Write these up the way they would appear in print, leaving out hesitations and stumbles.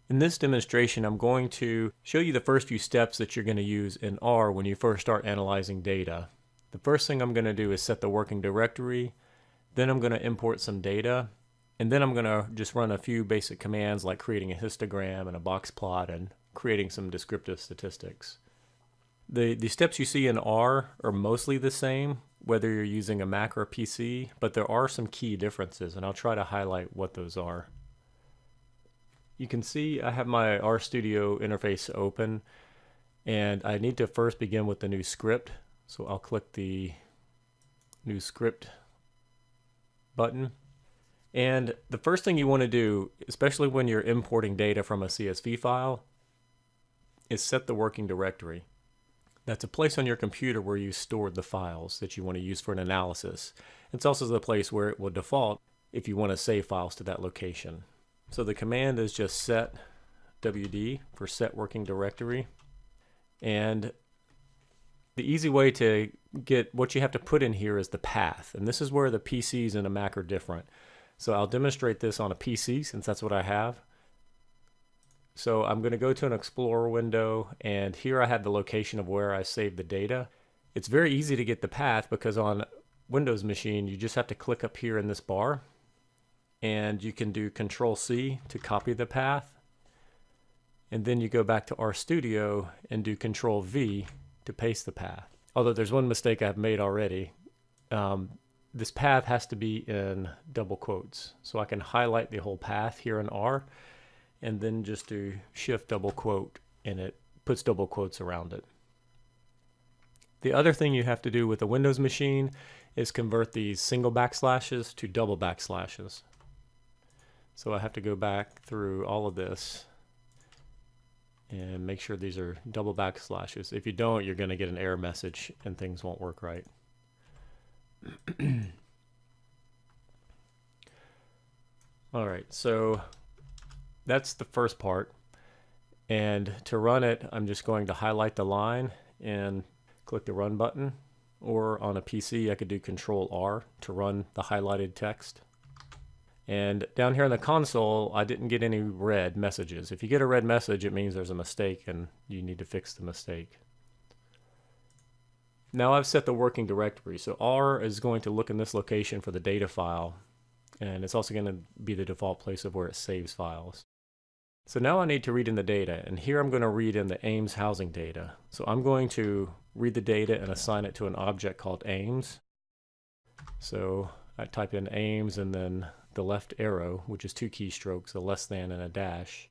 In this demonstration, I'm going to show you the first few steps that you're going to use in R when you first start analyzing data. The first thing I'm going to do is set the working directory, then I'm going to import some data, and then I'm going to just run a few basic commands like creating a histogram and a box plot and creating some descriptive statistics. The steps you see in R are mostly the same, whether you're using a Mac or a PC, but there are some key differences, and I'll try to highlight what those are. You can see I have my RStudio interface open, and I need to first begin with the new script. So I'll click the new script button. And the first thing you want to do, especially when you're importing data from a CSV file, is set the working directory. That's a place on your computer where you stored the files that you want to use for an analysis. It's also the place where it will default if you want to save files to that location. So the command is just set wd for set working directory. And the easy way to get what you have to put in here is the path. And this is where the PCs and a Mac are different. So I'll demonstrate this on a PC since that's what I have. So I'm going to go to an Explorer window, and here I have the location of where I saved the data. It's very easy to get the path because on Windows machine you just have to click up here in this bar, and you can do Control-C to copy the path, and then you go back to RStudio and do Control-V to paste the path. Although there's one mistake I've made already. This path has to be in double quotes, so I can highlight the whole path here in R and then just do Shift double quote, and it puts double quotes around it. The other thing you have to do with a Windows machine is convert these single backslashes to double backslashes. So I have to go back through all of this and make sure these are double backslashes. If you don't, you're going to get an error message and things won't work right. All right, so that's the first part. And to run it, I'm just going to highlight the line and click the run button. Or on a PC, I could do Control-R to run the highlighted text. And down here in the console, I didn't get any red messages. If you get a red message, it means there's a mistake and you need to fix the mistake. Now I've set the working directory. So R is going to look in this location for the data file, and it's also going to be the default place of where it saves files. So now I need to read in the data, and here I'm going to read in the Ames housing data. So I'm going to read the data and assign it to an object called Ames. So I type in Ames and then the left arrow, which is two keystrokes, a less than and a dash.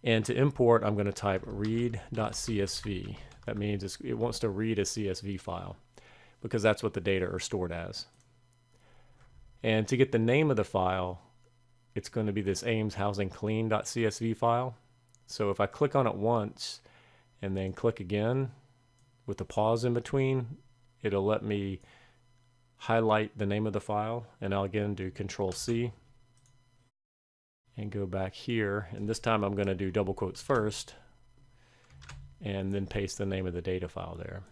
And to import, I'm going to type read.csv. That means it wants to read a CSV file because that's what the data are stored as. And to get the name of the file, it's going to be this Ames housing clean.csv file. So if I click on it once and then click again with a pause in between, it'll let me highlight the name of the file, and I'll again do Control-C and go back here, and this time I'm going to do double quotes first and then paste the name of the data file there.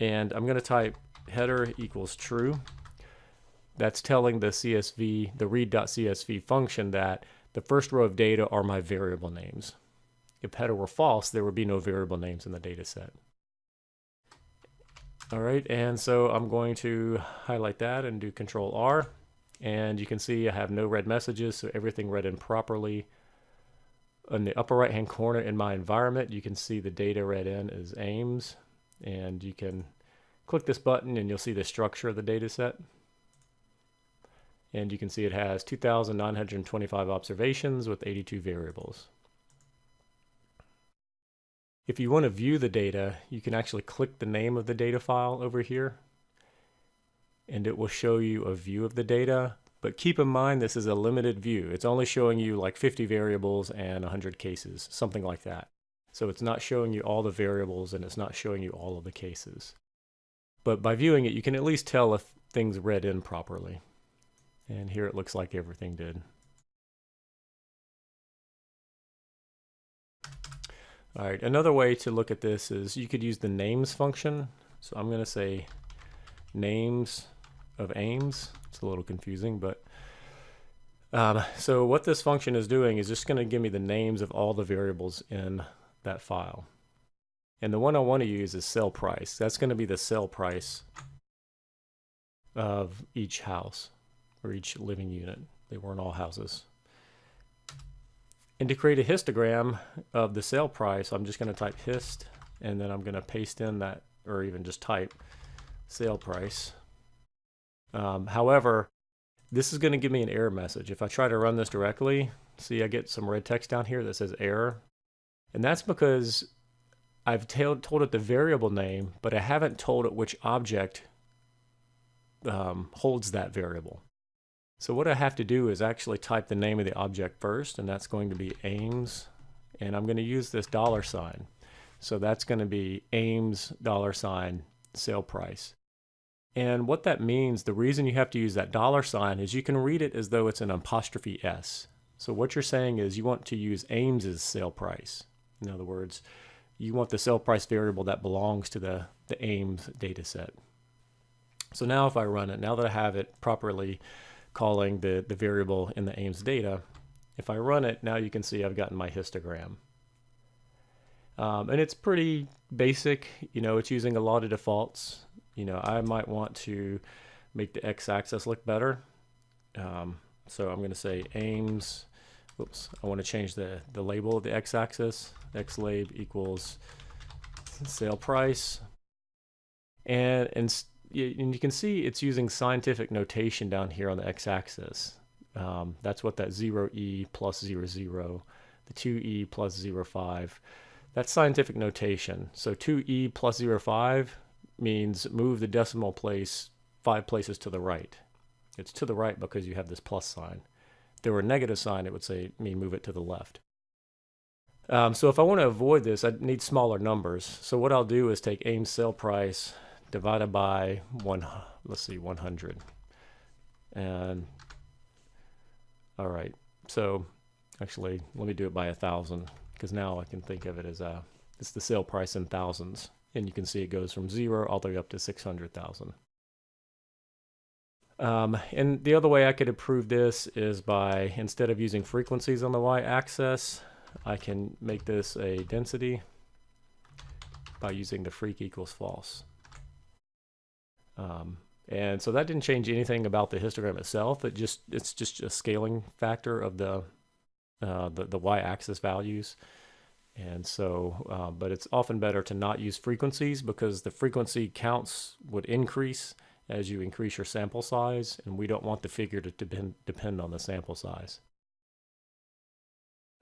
And I'm going to type header equals true. That's telling the CSV, the read.csv function, that the first row of data are my variable names. If header were false, there would be no variable names in the data set. All right, and so I'm going to highlight that and do Control-R, and you can see I have no red messages, so everything read in properly. In the upper right hand corner in my environment, you can see the data read in is Ames, and you can click this button and you'll see the structure of the data set. And you can see it has 2,925 observations with 82 variables. If you want to view the data, you can actually click the name of the data file over here, and it will show you a view of the data. But keep in mind, this is a limited view. It's only showing you like 50 variables and 100 cases, something like that. So it's not showing you all the variables, and it's not showing you all of the cases. But by viewing it, you can at least tell if things read in properly. And here it looks like everything did. All right, another way to look at this is you could use the names function. So I'm going to say names of Ames. It's a little confusing, but So what this function is doing is just going to give me the names of all the variables in that file. And the one I want to use is sale price. That's going to be the sale price of each house or each living unit. They weren't all houses. And to create a histogram of the sale price, I'm just going to type hist, and then I'm going to paste in that, or even just type sale price. However, this is going to give me an error message. If I try to run this directly, see I get some red text down here that says error. And that's because I've told it the variable name, but I haven't told it which object holds that variable. So what I have to do is actually type the name of the object first, and that's going to be Ames. And I'm going to use this $sign. So that's going to be Ames $sign sale price. And what that means, the reason you have to use that $sign is you can read it as though it's an apostrophe S. So what you're saying is you want to use Ames's sale price. In other words, you want the sale price variable that belongs to the Ames data set. So now if I run it, now that I have it properly calling the variable in the Ames data, if I run it, now you can see I've gotten my histogram. And it's pretty basic, it's using a lot of defaults. I might want to make the x-axis look better. So I'm going to say Ames, I want to change the label of the x-axis. Xlab equals sale price. And you can see it's using scientific notation down here on the x-axis. That's what that 0e plus 00, the 2e plus 0.5. That's scientific notation. So 2e plus 0.5 means move the decimal place 5 places to the right. It's to the right because you have this plus sign. If there were a negative sign, it would mean move it to the left. So if I want to avoid this, I need smaller numbers. So what I'll do is take Ames sale price divided by 100. And all right, so actually let me do it by 1,000, because now I can think of it as it's the sale price in thousands. And you can see it goes from 0 all the way up to 600,000. And the other way I could improve this is by, instead of using frequencies on the y-axis, I can make this a density by using the freq equals false. And so that didn't change anything about the histogram itself. It's just a scaling factor of the y-axis values. And so, but it's often better to not use frequencies, because the frequency counts would increase as you increase your sample size, and we don't want the figure to depend on the sample size.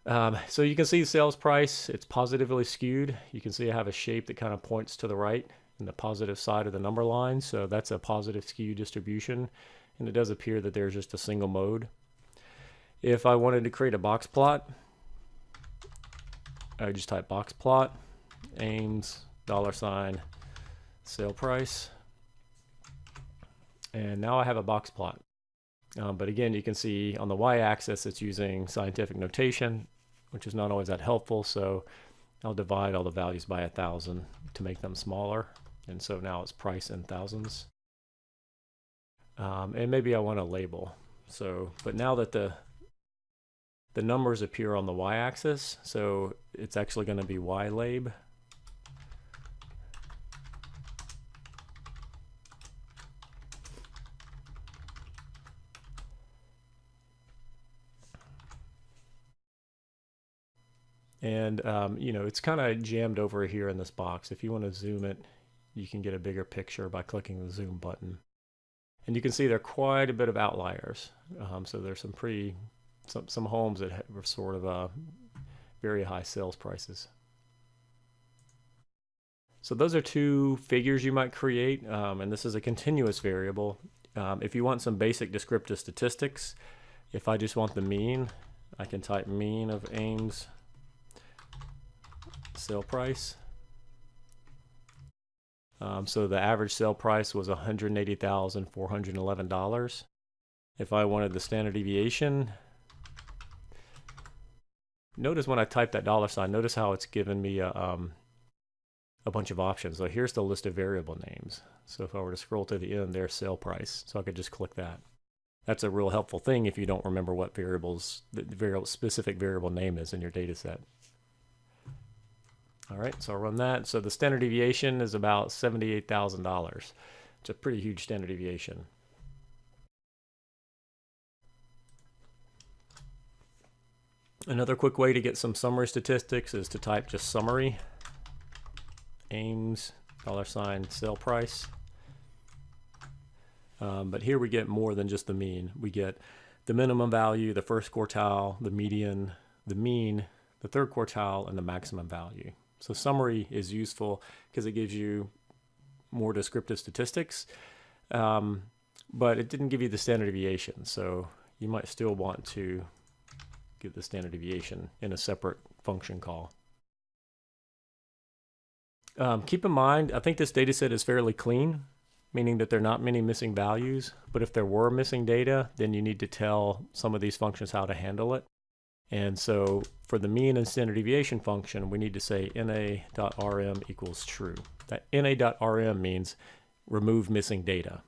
So you can see the sales price, it's positively skewed. You can see I have a shape that kind of points to the right in the positive side of the number line. So that's a positive skew distribution. And it does appear that there's just a single mode. If I wanted to create a box plot, I would just type box plot, Ames $sign sale price. And now I have a box plot. But again, you can see on the y-axis, it's using scientific notation, which is not always that helpful. So I'll divide all the values by 1,000 to make them smaller. And so now it's price in thousands. And maybe I want a label. So, but now that the numbers appear on the y-axis, so it's actually going to be ylab. And, it's kind of jammed over here in this box. If you want to zoom it, you can get a bigger picture by clicking the zoom button. And you can see there are quite a bit of outliers. So there's some homes that have sort of very high sales prices. So those are two figures you might create, and this is a continuous variable. If you want some basic descriptive statistics, if I just want the mean, I can type mean of Ames sale price. So the average sale price was $180,411. If I wanted the standard deviation, notice when I type that $sign, notice how it's given me a bunch of options. So here's the list of variable names. So if I were to scroll to the end, there's sale price. So I could just click that. That's a real helpful thing if you don't remember what variables, the specific variable name is in your data set. All right, so I'll run that. So the standard deviation is about $78,000. It's a pretty huge standard deviation. Another quick way to get some summary statistics is to type just summary, AIMS, $ sale price. But here we get more than just the mean. We get the minimum value, the first quartile, the median, the mean, the third quartile, and the maximum value. So summary is useful because it gives you more descriptive statistics, but it didn't give you the standard deviation. So you might still want to give the standard deviation in a separate function call. Keep in mind, I think this data set is fairly clean, meaning that there are not many missing values, but if there were missing data, then you need to tell some of these functions how to handle it. And so for the mean and standard deviation function, we need to say na.rm equals true. That na.rm means remove missing data.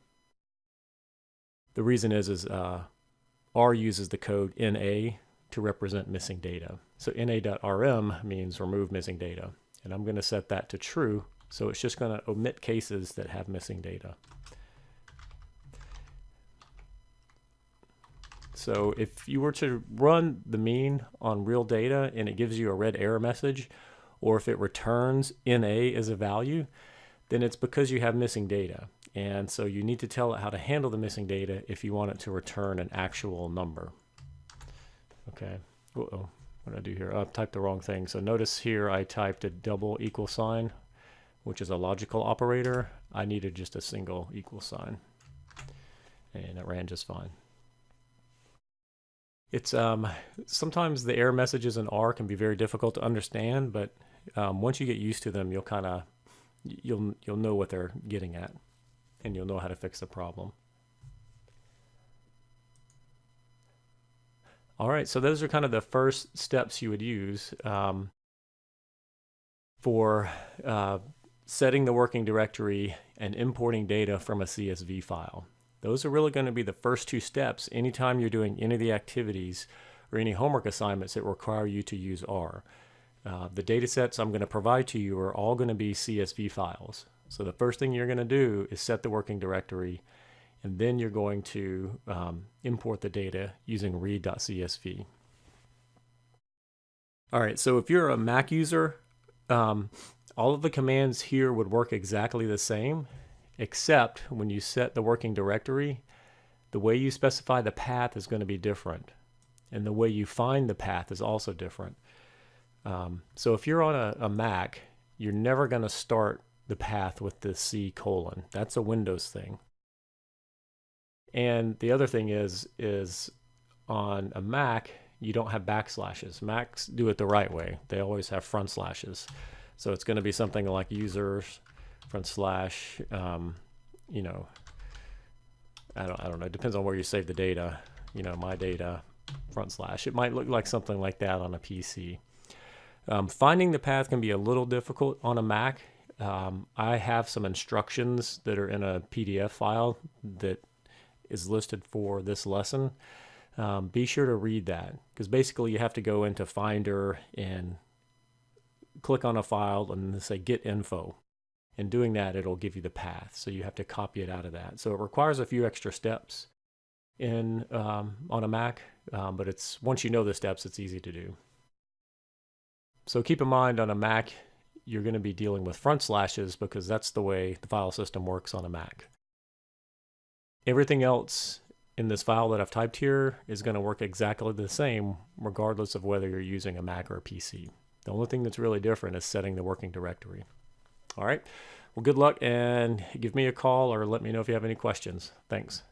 The reason is R uses the code na to represent missing data. So na.rm means remove missing data. And I'm going to set that to true. So it's just going to omit cases that have missing data. So if you were to run the mean on real data and it gives you a red error message, or if it returns NA as a value, then it's because you have missing data. And so you need to tell it how to handle the missing data if you want it to return an actual number. Okay. Uh-oh. What did I do here? I typed the wrong thing. So notice here I typed a double equal sign, which is a logical operator. I needed just a single equal sign. And it ran just fine. It's sometimes the error messages in R can be very difficult to understand, but once you get used to them, you'll know what they're getting at, and you'll know how to fix the problem. All right, so those are kind of the first steps you would use for setting the working directory and importing data from a CSV file. Those are really going to be the first two steps anytime you're doing any of the activities or any homework assignments that require you to use R. The data sets I'm going to provide to you are all going to be CSV files. So the first thing you're going to do is set the working directory, and then you're going to import the data using read.csv. All right, so if you're a Mac user, all of the commands here would work exactly the same, except when you set the working directory, the way you specify the path is going to be different, and the way you find the path is also different. So if you're on a Mac, you're never going to start the path with the C:. That's a Windows thing. And the other thing is on a Mac, you don't have backslashes. Macs do it the right way. They always have front slashes. So it's going to be something like users, front slash, you know, I don't know. It depends on where you save the data. You know, my data, front slash. It might look like something like that on a PC. Finding the path can be a little difficult on a Mac. I have some instructions that are in a PDF file that is listed for this lesson. Be sure to read that, because basically you have to go into Finder and click on a file and say get info. In doing that, it'll give you the path. So you have to copy it out of that. So it requires a few extra steps on a Mac, but it's once you know the steps, it's easy to do. So keep in mind on a Mac, you're going to be dealing with front slashes because that's the way the file system works on a Mac. Everything else in this file that I've typed here is going to work exactly the same regardless of whether you're using a Mac or a PC. The only thing that's really different is setting the working directory. All right. Well, good luck, and give me a call or let me know if you have any questions. Thanks.